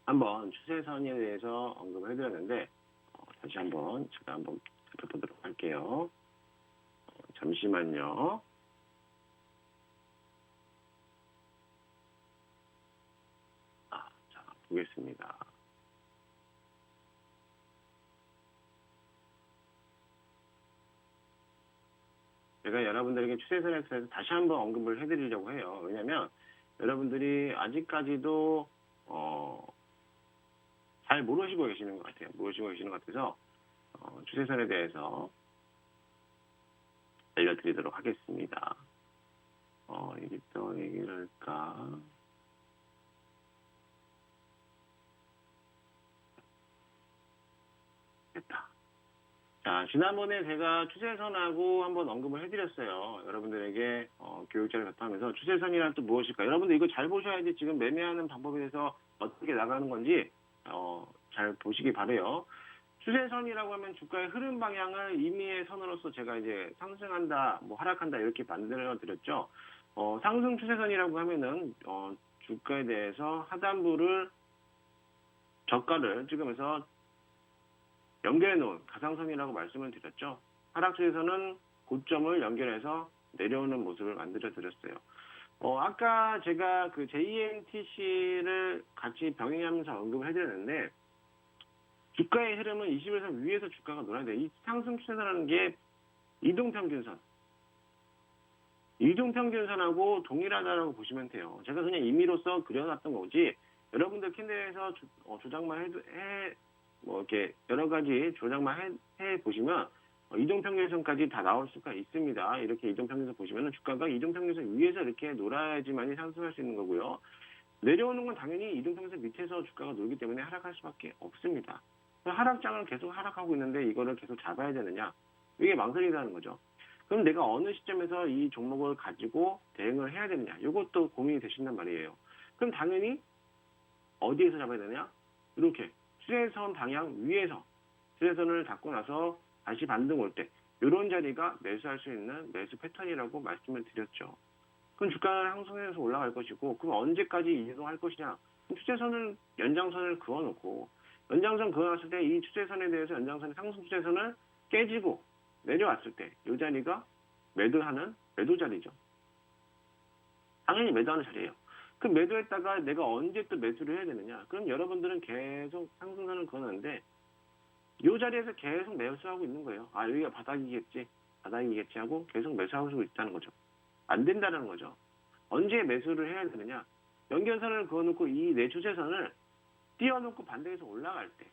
한번 추세선에 대해서 언급을 해드렸는데 다시 한번 제가 한번 살펴보도록 할게요. 잠시만요. 자, 보겠습니다. 제가 여러분들에게 추세선에 대해서 다시 한번 언급을 해드리려고 해요. 왜냐하면 여러분들이 아직까지도 잘 모르시고 계시는 것 같아요. 모르시고 계시는 것 같아서 추세선에 대해서 알려드리도록 하겠습니다. 이게 또 얘기를 할까? 됐다. 자, 지난번에 제가 추세선하고 한번 언급을 해드렸어요. 여러분들에게 교육자를 발표하면서 추세선이란 또 무엇일까? 여러분들 이거 잘 보셔야지 지금 매매하는 방법에 대해서 어떻게 나가는 건지 잘 보시기 바래요. 추세선이라고 하면 주가의 흐름 방향을 임의의 선으로서 제가 이제 상승한다, 뭐 하락한다 이렇게 만들어 드렸죠. 상승 추세선이라고 하면은 주가에 대해서 하단부를 저가를 찍으면서 연결해 놓은 가상선이라고 말씀을 드렸죠. 하락 추세선은 고점을 연결해서 내려오는 모습을 만들어 드렸어요. 아까 제가 그 JMTC를 같이 병행하면서 언급을 해드렸는데 주가의 흐름은 21선 위에서 주가가 놀아야 돼요. 이 상승 추세선이라는 게 이동평균선. 이동평균선하고 동일하다라고 보시면 돼요. 제가 그냥 임의로서 그려놨던 거지, 여러분들 캔들에서 조작만 뭐 이렇게 여러 가지 조작만 해 보시면 이동평균선까지 다 나올 수가 있습니다. 이렇게 이동평균선 보시면 주가가 이동평균선 위에서 이렇게 놀아야지만이 상승할 수 있는 거고요. 내려오는 건 당연히 이동평균선 밑에서 주가가 놀기 때문에 하락할 수밖에 없습니다. 하락장을 계속 하락하고 있는데 이거를 계속 잡아야 되느냐? 이게 망설이다는 거죠. 그럼 내가 어느 시점에서 이 종목을 가지고 대응을 해야 되느냐? 이것도 고민이 되신단 말이에요. 그럼 당연히 어디에서 잡아야 되느냐? 이렇게 추세선 방향 위에서 추세선을 닫고 나서 다시 반등 올 때 이런 자리가 매수할 수 있는 매수 패턴이라고 말씀을 드렸죠. 그럼 주가는 상승해서 올라갈 것이고, 그럼 언제까지 이동할 것이냐? 추세선을 연장선을 그어놓고 연장선 그어놨을 때 이 추세선에 대해서 연장선의 상승 추세선을 깨지고 내려왔을 때 이 자리가 매도하는 매도 자리죠. 당연히 매도하는 자리예요. 그 매도했다가 내가 언제 또 매수를 해야 되느냐? 그럼 여러분들은 계속 상승선을 그어놨는데 이 자리에서 계속 매수하고 있는 거예요. 아, 여기가 바닥이겠지 하고 계속 매수하고 있다는 거죠. 안 된다는 거죠. 언제 매수를 해야 되느냐? 연결선을 그어놓고 이 내추세선을 띄워놓고 반대에서 올라갈 때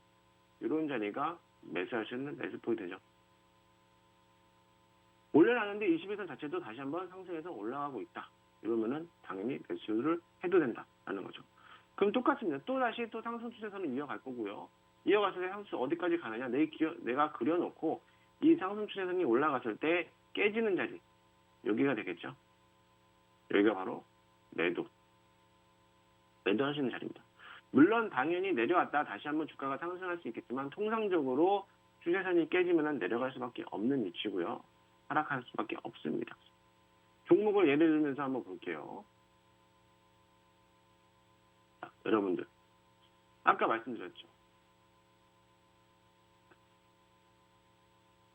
이런 자리가 매수할 수 있는 매수 포인트죠. 올려놨는데 21선 자체도 다시 한번 상승해서 올라가고 있다. 이러면은 당연히 매수를 해도 된다라는 거죠. 그럼 똑같습니다. 또 다시 또 상승 추세선을 이어갈 거고요. 이어갔을 때 상승 어디까지 가느냐? 내가 그려놓고 이 상승 추세선이 올라갔을 때 깨지는 자리, 여기가 되겠죠. 여기가 바로 매도 하시는 자리입니다. 물론 당연히 내려왔다 다시 한번 주가가 상승할 수 있겠지만 통상적으로 추세선이 깨지면 내려갈 수밖에 없는 위치고요. 하락할 수밖에 없습니다. 종목을 예를 들면서 한번 볼게요. 자, 여러분들 아까 말씀드렸죠.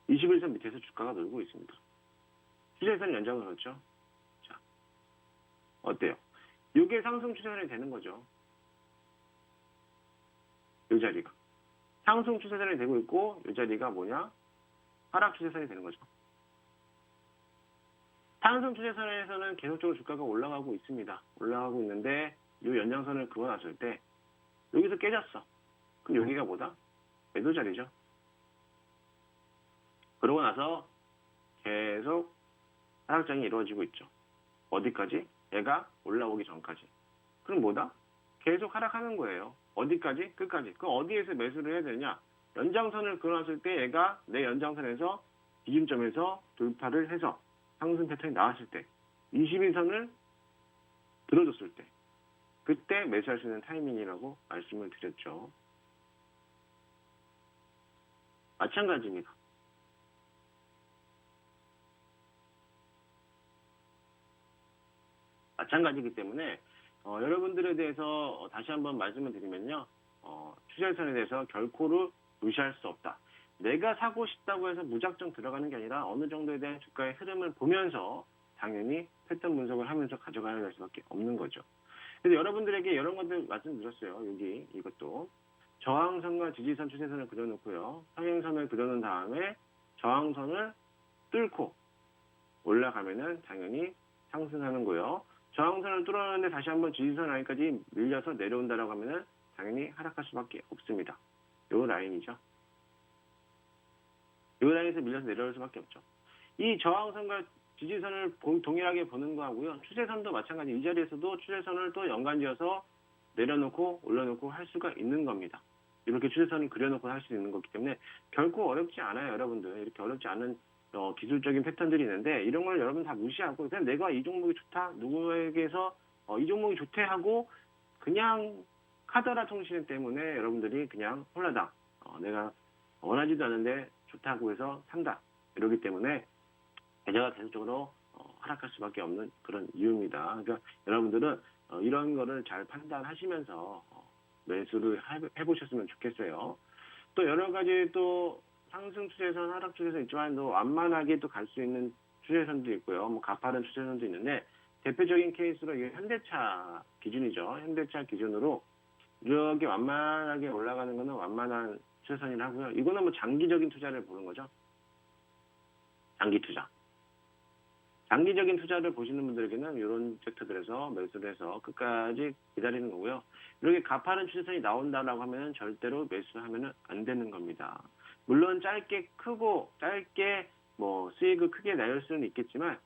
21선 밑에서 주가가 놀고 있습니다. 추세선 연장을 그렇죠. 자, 어때요? 이게 상승 추세선이 되는 거죠. 이 자리가 상승 추세선이 되고 있고 이 자리가 뭐냐? 하락 추세선이 되는 거죠. 상승 추세선에서는 계속적으로 주가가 올라가고 있습니다. 올라가고 있는데 이 연장선을 그어놨을 때 여기서 깨졌어. 그럼 여기가 뭐다? 매도 자리죠. 그러고 나서 계속 하락장이 이루어지고 있죠. 어디까지? 얘가 올라오기 전까지. 그럼 뭐다? 계속 하락하는 거예요. 어디까지? 끝까지. 그럼 어디에서 매수를 해야 되냐? 연장선을 그어놨을 때 얘가 내 연장선에서 기준점에서 돌파를 해서 상승 패턴이 나왔을 때 21선을 들어줬을 때 그때 매수할 수 있는 타이밍이라고 말씀을 드렸죠. 마찬가지입니다. 마찬가지이기 때문에 여러분들에 대해서 다시 한번 말씀을 드리면요. 추세선에 대해서 결코를 무시할 수 없다. 내가 사고 싶다고 해서 무작정 들어가는 게 아니라 어느 정도에 대한 주가의 흐름을 보면서 당연히 패턴 분석을 하면서 가져가야 될 수밖에 없는 거죠. 그래서 여러분들에게 이런 것들 말씀드렸어요. 여기 이것도 저항선과 지지선 추세선을 그려놓고요. 평행선을 그려놓은 다음에 저항선을 뚫고 올라가면은 당연히 상승하는 거요. 저항선을 뚫었는데 다시 한번 지지선 라인까지 밀려서 내려온다라고 하면은 당연히 하락할 수밖에 없습니다. 요 라인이죠. 요 라인에서 밀려서 내려올 수밖에 없죠. 이 저항선과 지지선을 동일하게 보는 거하고요. 추세선도 마찬가지. 이 자리에서도 추세선을 또 연관지어서 내려놓고 올려놓고 할 수가 있는 겁니다. 이렇게 추세선을 그려놓고 할 수 있는 거기 때문에 결코 어렵지 않아요, 여러분들. 이렇게 어렵지 않은 기술적인 패턴들이 있는데 이런 걸 여러분 다 무시하고 그냥 내가 이 종목이 좋다, 누구에게서 이 종목이 좋대 하고 그냥 카더라 통신 때문에 여러분들이 그냥 홀라당 내가 원하지도 않은데 좋다고 해서 산다. 이러기 때문에 계좌가 계속적으로 하락할 수밖에 없는 그런 이유입니다. 그러니까 여러분들은 이런 거를 잘 판단하시면서 매수를 해보셨으면 좋겠어요. 또 여러 가지 또 상승 추세선, 하락 추세선 있지만 또 완만하게 또 갈 수 있는 추세선도 있고요. 뭐 가파른 추세선도 있는데 대표적인 케이스로 이게 현대차 기준이죠. 현대차 기준으로 이렇게 완만하게 올라가는 거는 완만한 추세선이라고요. 이거는 뭐 장기적인 투자를 보는 거죠. 장기 투자. 장기적인 투자를 보시는 분들에게는 이런 섹터들에서 매수를 해서 끝까지 기다리는 거고요. 이렇게 가파른 추세선이 나온다라고 하면 절대로 매수하면 안 되는 겁니다. 물론 짧게 뭐 수익을 크게 내릴 수는 있겠지만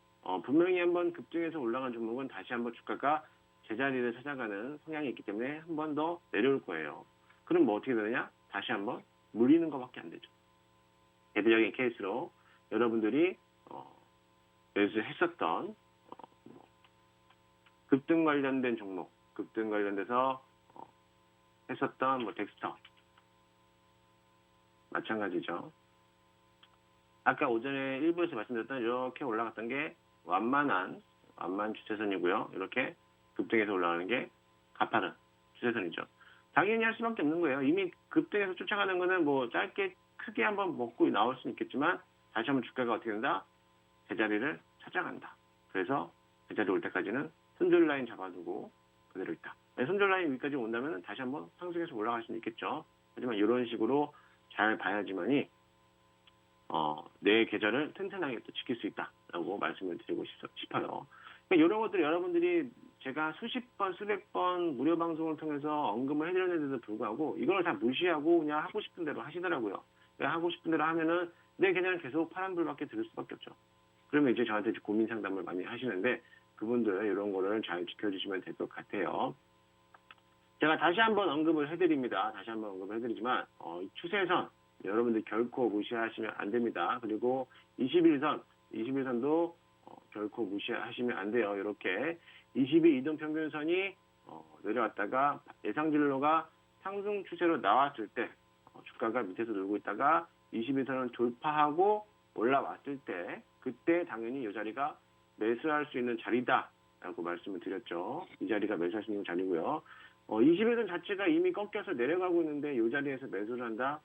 분명히 한번 급등해서 올라간 종목은 다시 한번 주가가 제자리를 찾아가는 성향이 있기 때문에 한 번 더 내려올 거예요. 그럼 뭐 어떻게 되느냐? 다시 한번 물리는 것밖에 안 되죠. 대표적인 케이스로 여러분들이 매수했었던 급등 관련된 종목, 급등 관련돼서 했었던 뭐 덱스터 마찬가지죠. 아까 오전에 일부에서 말씀드렸던 이렇게 올라갔던 게 완만 추세선이고요. 이렇게 급등해서 올라가는 게 가파른 추세선이죠. 당연히 할 수밖에 없는 거예요. 이미 급등해서 쫓아가는 거는 뭐 짧게 크게 한번 먹고 나올 수는 있겠지만 다시 한번 주가가 어떻게 된다? 제자리를 찾아간다. 그래서 제자리 올 때까지는 손절 라인 잡아두고 그대로 있다. 손절 라인 위까지 온다면 다시 한번 상승해서 올라갈 수는 있겠죠. 하지만 이런 식으로 잘 봐야지만이 내 계좌를 튼튼하게 또 지킬 수 있다라고 말씀을 드리고 싶어요. 그러니까 이런 것들 여러분들이 제가 수십 번, 수백 번 무료 방송을 통해서 언급을 해드렸는데도 불구하고 이걸 다 무시하고 그냥 하고 싶은 대로 하시더라고요. 하고 싶은 대로 하면은 내 계좌는 계속 파란불밖에 들을 수밖에 없죠. 그러면 이제 저한테 고민 상담을 많이 하시는데 그분들 이런 거를 잘 지켜주시면 될 것 같아요. 제가 다시 한번 언급을 해드립니다. 다시 한번 언급을 해드리지만 이 추세선 여러분들 결코 무시하시면 안 됩니다. 그리고 21선도 결코 무시하시면 안 돼요. 이렇게 20일 이동평균선이 내려왔다가 예상 진로가 상승 추세로 나왔을 때 주가가 밑에서 놀고 있다가 21선을 돌파하고 올라왔을 때 그때 당연히 이 자리가 매수할 수 있는 자리다라고 말씀을 드렸죠. 이 자리가 매수할 수 있는 자리고요. 21선 자체가 이미 꺾여서 내려가고 있는데 이 자리에서 매수를 한다?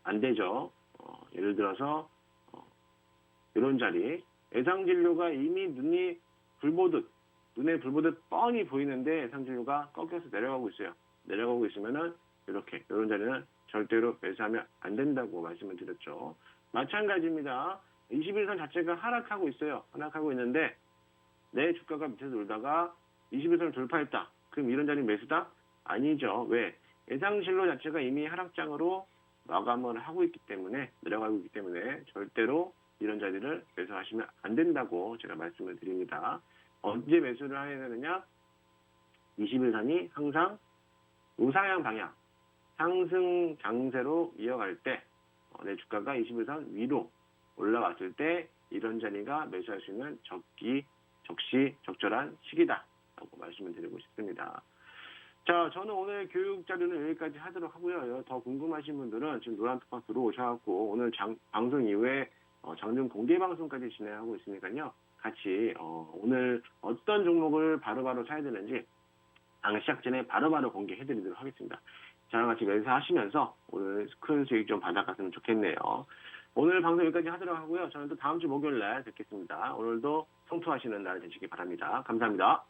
안 되죠. 예를 들어서 이런 자리 예상 진로가 이미 눈에 불 보듯 뻔히 보이는데 예상 진로가 꺾여서 내려가고 있어요. 내려가고 있으면은 이렇게 이런 자리는 절대로 매수하면 안 된다고 말씀을 드렸죠. 마찬가지입니다. 21선 자체가 하락하고 있어요. 하락하고 있는데 내 주가가 밑에서 놀다가 21선을 돌파했다. 그럼 이런 자리 매수다? 아니죠. 왜? 예상 진로 자체가 이미 하락장으로 마감을 하고 있기 때문에 내려가고 있기 때문에 절대로 이런 자리를 매수하시면 안 된다고 제가 말씀을 드립니다. 언제 매수를 해야 되느냐? 21선이 항상 우상향 방향 상승 장세로 이어갈 때 내 주가가 21선 위로 올라왔을 때 이런 자리가 매수할 수 있는 적절한 시기다라고 말씀을 드리고 싶습니다. 자, 저는 오늘 교육 자료는 여기까지 하도록 하고요. 더 궁금하신 분들은 지금 노란톡방 들어오셔갖고 오늘 방송 이후에 장중 공개 방송까지 진행하고 있으니까요. 같이 오늘 어떤 종목을 바로바로 사야 되는지 장 시작 전에 바로바로 공개해드리도록 하겠습니다. 저랑 같이 매수하시면서 오늘 큰 수익 좀 받아갔으면 좋겠네요. 오늘 방송 여기까지 하도록 하고요. 저는 또 다음 주 목요일 날 뵙겠습니다. 오늘도 성투하시는 날 되시기 바랍니다. 감사합니다.